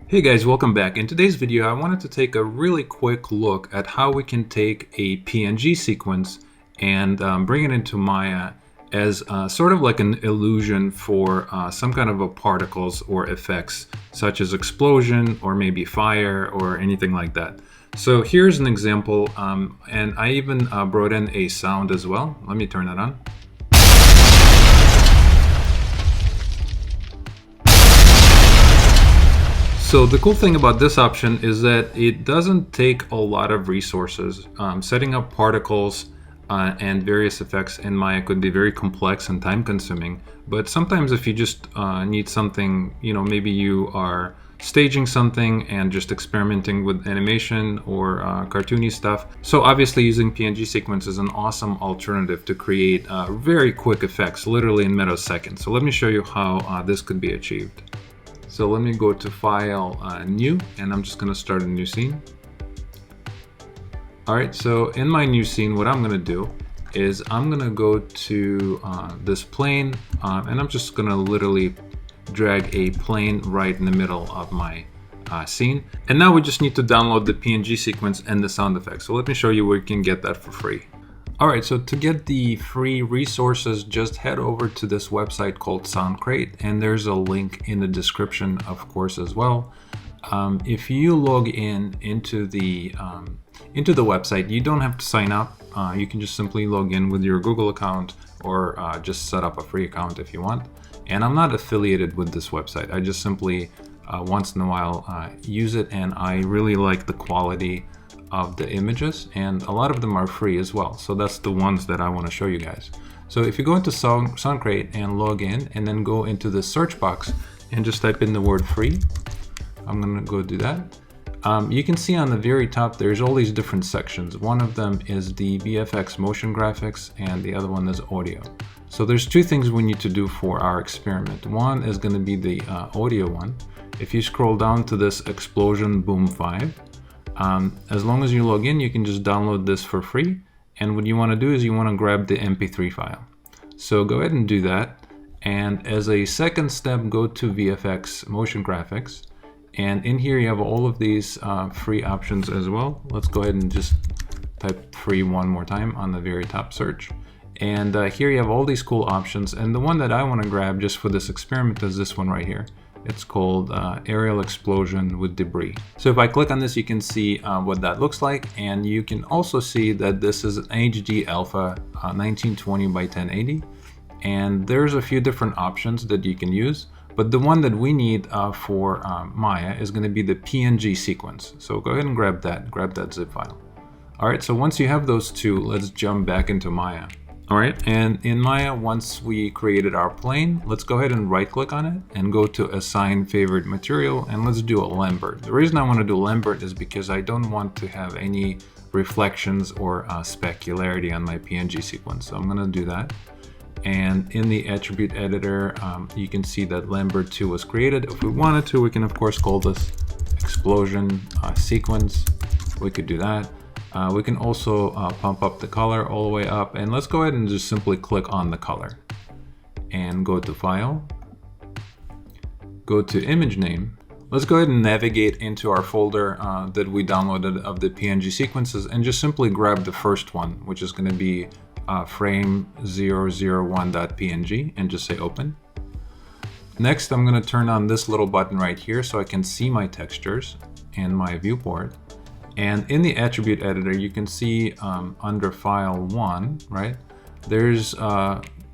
Hey guys, welcome back. In today's video, I wanted to take a really quick look at how we can take a PNG sequence and bring it into Maya as sort of like an illusion for some kind of a particles or effects, such as explosion or maybe fire or anything like that. So here's an example, and I even brought in a sound as well. Let me turn that on. So the cool thing about this option is that it doesn't take a lot of resources. Setting up particles and various effects in Maya could be very complex and time consuming, but sometimes if you just need something, maybe you are staging something and just experimenting with animation or cartoony stuff. So obviously using PNG sequence is an awesome alternative to create very quick effects, literally in milliseconds. So let me show you how this could be achieved. So let me go to File, New, and I'm just going to start a new scene. Alright, so in my new scene, what I'm going to do is I'm going to go to this plane, and I'm just going to literally drag a plane right in the middle of my scene. And now we just need to download the PNG sequence and the sound effects. So let me show you where you can get that for free. Alright, so to get the free resources, just head over to this website called SoundCrate, and there's a link in the description, of course, as well. If you log into the website, you don't have to sign up. You can just simply log in with your Google account or just set up a free account if you want. And I'm not affiliated with this website. I just simply once in a while use it, and I really like the quality of the images, and a lot of them are free as well. So that's the ones that I want to show you guys. So if you go into SoundCrate and log in, and then go into the search box and just type in the word free, I'm gonna go do that. You can see on the very top there's all these different sections. One of them is the VFX motion graphics, and the other one is audio. So there's two things we need to do for our experiment. One is going to be the audio one. If you scroll down to this Explosion Boom 5, as long as you log in, you can just download this for free. And what you want to do is you want to grab the MP3 file. So go ahead and do that. And as a second step, go to VFX Motion Graphics. And in here you have all of these free options as well. Let's go ahead and just type free one more time on the very top search. And here you have all these cool options. And the one that I want to grab just for this experiment is this one right here. It's called Aerial Explosion with Debris. So if I click on this, you can see what that looks like. And you can also see that this is an HD Alpha 1920 by 1080. And there's a few different options that you can use. But the one that we need for Maya is going to be the PNG sequence. So go ahead and grab that zip file. All right, so once you have those two, let's jump back into Maya. All right, and in Maya, once we created our plane, let's go ahead and right click on it and go to Assign Favorite Material, and let's do a Lambert. The reason I want to do Lambert is because I don't want to have any reflections or specularity on my PNG sequence. So I'm going to do that. And in the attribute editor, you can see that Lambert 2 was created. If we wanted to, we can of course call this explosion sequence. We could do that. We can also pump up the color all the way up, and let's go ahead and just simply click on the color and go to File, go to Image Name. Let's go ahead and navigate into our folder that we downloaded of the PNG sequences, and just simply grab the first one, which is going to be frame001.png, and just say open. Next, I'm going to turn on this little button right here so I can see my textures and my viewport. And in the attribute editor, you can see under file 1, right, there's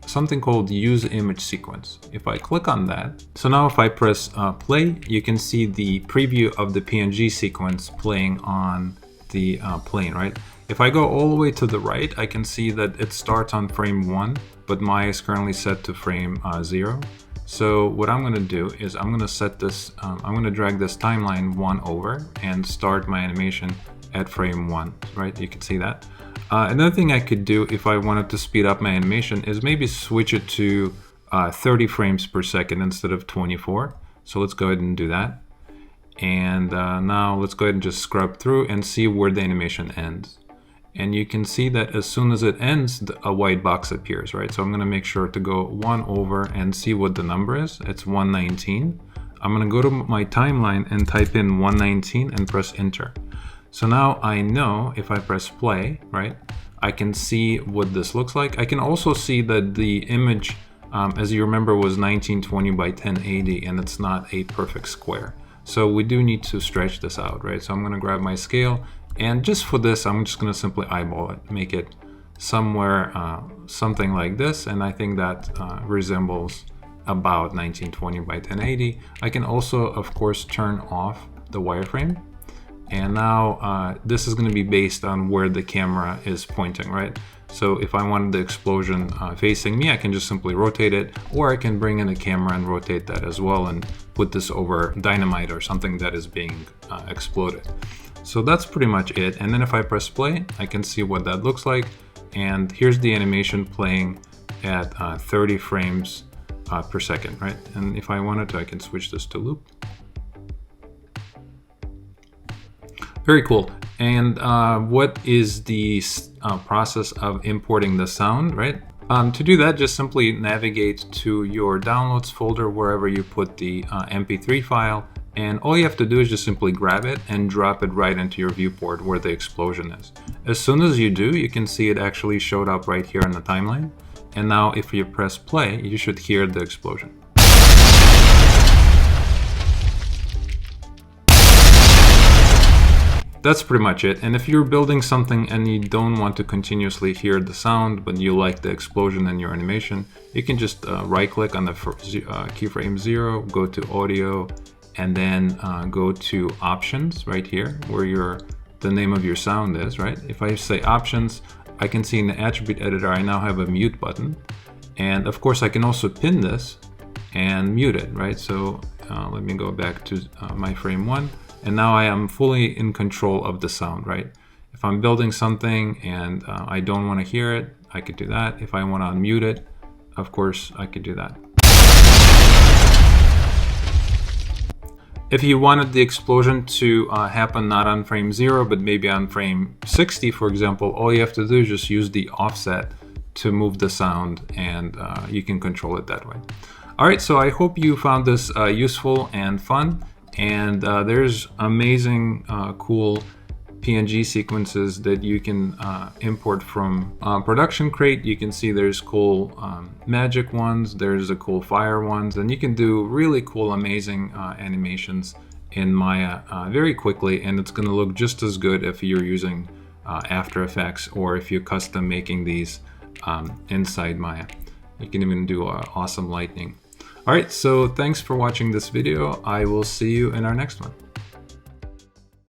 something called use image sequence. If I click on that, so now if I press play, you can see the preview of the PNG sequence playing on the plane, right? If I go all the way to the right, I can see that it starts on frame 1, but Maya is currently set to frame 0. So what I'm going to do is I'm going to set this, I'm going to drag this timeline 1 over and start my animation at frame 1, right? You can see that. Another thing I could do if I wanted to speed up my animation is maybe switch it to 30 frames per second instead of 24. So let's go ahead and do that. And now let's go ahead and just scrub through and see where the animation ends. And you can see that as soon as it ends, a white box appears, right? So I'm going to make sure to go 1 over and see what the number is. It's 119. I'm gonna go to my timeline and type in 119 and press enter. So now I know if I press play, right, I can see what this looks like. I can also see that the image, as you remember, was 1920 by 1080, and it's not a perfect square. So we do need to stretch this out, right? So I'm gonna grab my scale, and just for this, I'm just gonna simply eyeball it, make it somewhere, something like this, and I think that resembles about 1920 by 1080. I can also, of course, turn off the wireframe. And now this is going to be based on where the camera is pointing, right? So if I wanted the explosion facing me, I can just simply rotate it, or I can bring in a camera and rotate that as well and put this over dynamite or something that is being exploded. So that's pretty much it. And then if I press play, I can see what that looks like. And here's the animation playing at 30 frames per second, right? And if I wanted to, I can switch this to loop. Very cool. And what is the process of importing the sound, right? To do that, just simply navigate to your downloads folder, wherever you put the MP3 file. And all you have to do is just simply grab it and drop it right into your viewport where the explosion is. As soon as you do, you can see it actually showed up right here in the timeline. And now if you press play, you should hear the explosion. That's pretty much it. And if you're building something and you don't want to continuously hear the sound, but you like the explosion in your animation, you can just right click on the keyframe 0, go to audio, and then go to options right here where the name of your sound is, right? If I say options, I can see in the attribute editor, I now have a mute button. And of course I can also pin this and mute it, right? So let me go back to my frame 1. And now I am fully in control of the sound, right? If I'm building something and I don't want to hear it, I could do that. If I want to unmute it, of course, I could do that. If you wanted the explosion to happen not on frame 0, but maybe on frame 60, for example, all you have to do is just use the offset to move the sound, and you can control it that way. All right, so I hope you found this useful and fun. And there's amazing, cool PNG sequences that you can import from Production Crate. You can see there's cool magic ones, there's a cool fire ones, and you can do really cool, amazing animations in Maya very quickly, and it's going to look just as good if you're using After Effects or if you're custom making these inside Maya. You can even do awesome lighting. All right, so thanks for watching this video. I will see you in our next one.